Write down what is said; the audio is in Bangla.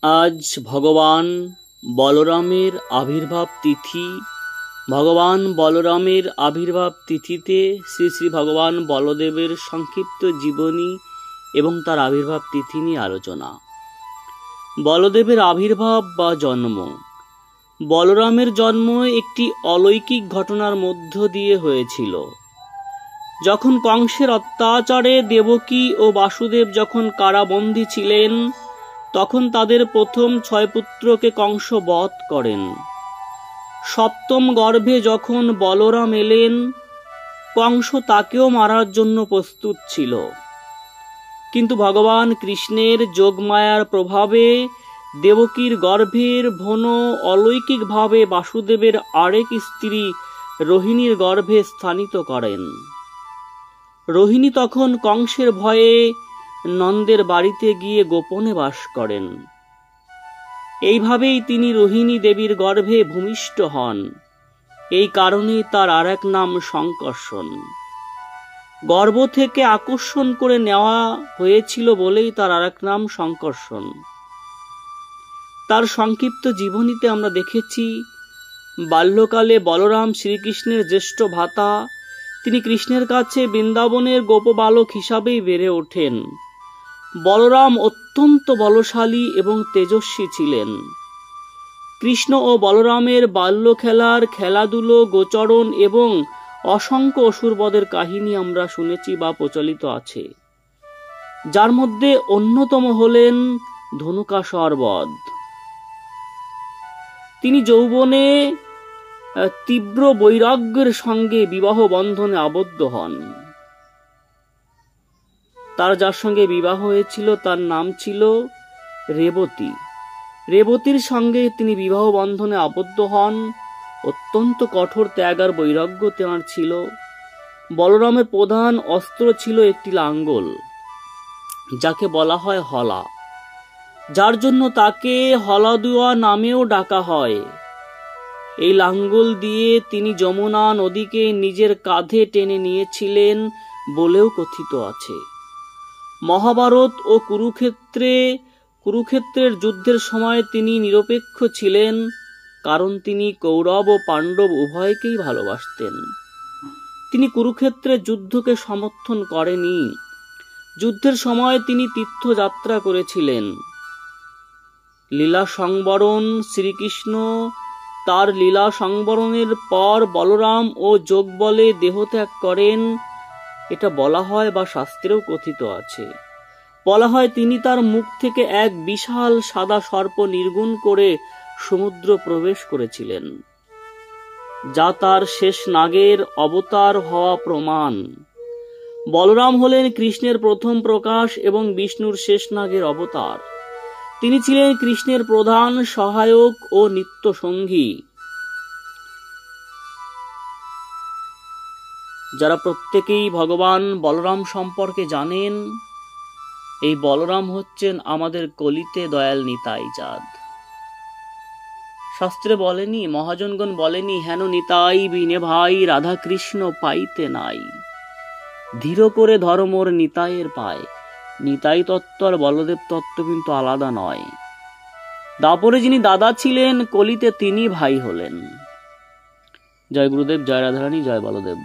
আজ ভগবান বলরামের আবির্ভাব তিথি। ভগবান বলরামের আবির্ভাব তিথিতে শ্রী শ্রী ভগবান বলদেবের সংক্ষিপ্ত জীবনী এবং তার আবির্ভাব তিথি নিয়ে আলোচনা। বলদেবের আবির্ভাব বা জন্ম। বলরামের জন্ম একটি অলৌকিক ঘটনার মধ্য দিয়ে হয়েছিল। যখন কংসের অত্যাচারে দেবকী ও বাসুদেব যখন কারাবন্দী ছিলেন, তখন তাদের প্রথম 6 পুত্রকে কংস বধ করেন। সপ্তম গর্ভে যখন বলরাম এলেন, কংস তাকেও মারার জন্য প্রস্তুত ছিল। কিন্তু ভগবান কৃষ্ণের যোগমায়ার প্রভাবে দেবকীর গর্ভের ভ্রূণ অলৌকিকভাবে বাসুদেবের আরেক স্ত্রী রোহিণীর গর্ভে স্থানিত করেন। রোহিণী তখন কংসের ভয়ে নন্দের বাড়িতে গিয়ে গোপনে বাস করেন। এইভাবেই তিনি রোহিণী দেবীর গর্ভে ভূমিষ্ঠ হন। এই কারণে তার আরেক নাম সংকর্ষণ। গর্ভ থেকে আকর্ষণ করে নেওয়া হয়েছিল বলেই তার আরেক নাম সংকর্ষণ। তার সংক্ষিপ্ত জীবনীতে আমরা দেখেছি, বাল্যকালে বলরাম শ্রীকৃষ্ণের জ্যেষ্ঠ ভ্রাতা। তিনি কৃষ্ণের কাছে বৃন্দাবনের গোপবালক হিসাবেই বেড়ে ওঠেন। বলরাম অত্যন্ত বলশালী এবং তেজস্বী ছিলেন। কৃষ্ণ ও বলরামের বাল্য খেলার খেলাধুলো, গোচরণ এবং অসংখ্য অসুরবধের কাহিনী আমরা শুনেছি বা প্রচলিত আছে, যার মধ্যে অন্যতম হলেন ধনুকাসুর বধ। তিনি যৌবনে তীব্র বৈরাগ্যের সঙ্গে বিবাহ বন্ধনে আবদ্ধ হন। তার যার সঙ্গে বিবাহ হয়েছিল তার নাম ছিল রেবতী। রেবতীর সঙ্গে তিনি বিবাহ বন্ধনে আবদ্ধ হন। অত্যন্ত কঠোর ত্যাগ আর বৈরাগ্য তাঁর ছিল। বলরামের প্রধান অস্ত্র ছিল একটি লাঙ্গল, যাকে বলা হয় হলা, যার জন্য তাকে হলাদুয়া নামেও ডাকা হয়। এই লাঙ্গল দিয়ে তিনি যমুনা নদীকে নিজের কাঁধে টেনে নিয়েছিলেন বলেও কথিত আছে। মহাভারত ও কুরুক্ষেত্রের যুদ্ধের সময় তিনি নিরপেক্ষ ছিলেন, কারণ তিনি কৌরব ও পাণ্ডব উভয়কেই ভালোবাসতেন। তিনি কুরুক্ষেত্রের যুদ্ধকে সমর্থন করেনি। যুদ্ধের সময় তিনি তীর্থযাত্রা করেছিলেন। লীলা সংবরণ। শ্রীকৃষ্ণ তার লীলা সংবরণের পর বলরাম ও যোগ বলে দেহত্যাগ করেন। এটা বলা হয় বা শাস্ত্রেও কথিত আছে। বলা হয় তিনি তার মুখ থেকে এক বিশাল সাদা সর্প নির্গুণ করে সমুদ্র প্রবেশ করেছিলেন, যা তার শেষ নাগের অবতার হওয়া প্রমাণ। বলরাম হলেন কৃষ্ণের প্রথম প্রকাশ এবং বিষ্ণুর শেষ নাগের অবতার। তিনি ছিলেন কৃষ্ণের প্রধান সহায়ক ও নিত্য সঙ্গী। যারা প্রত্যেকেই ভগবান বলরাম সম্পর্কে জানেন, এই বলরাম হচ্ছেন আমাদের কলিতে দয়াল নিতাই চাঁদ। শাস্ত্রে বলেনি, মহাজনগণ বলেনি, হেন নিতাই বিনে ভাই রাধা কৃষ্ণ পাইতে নাই। ধীর করে ধর্মর নিতাইয়ের পায়। নিতাই তত্ত্ব আর বলদেব তত্ত্ব কিন্তু আলাদা নয়। দাপরে যিনি দাদা ছিলেন, কলিতে তিনি ভাই হলেন। জয় গুরুদেব, জয় রাধারানী, জয় বলদেব।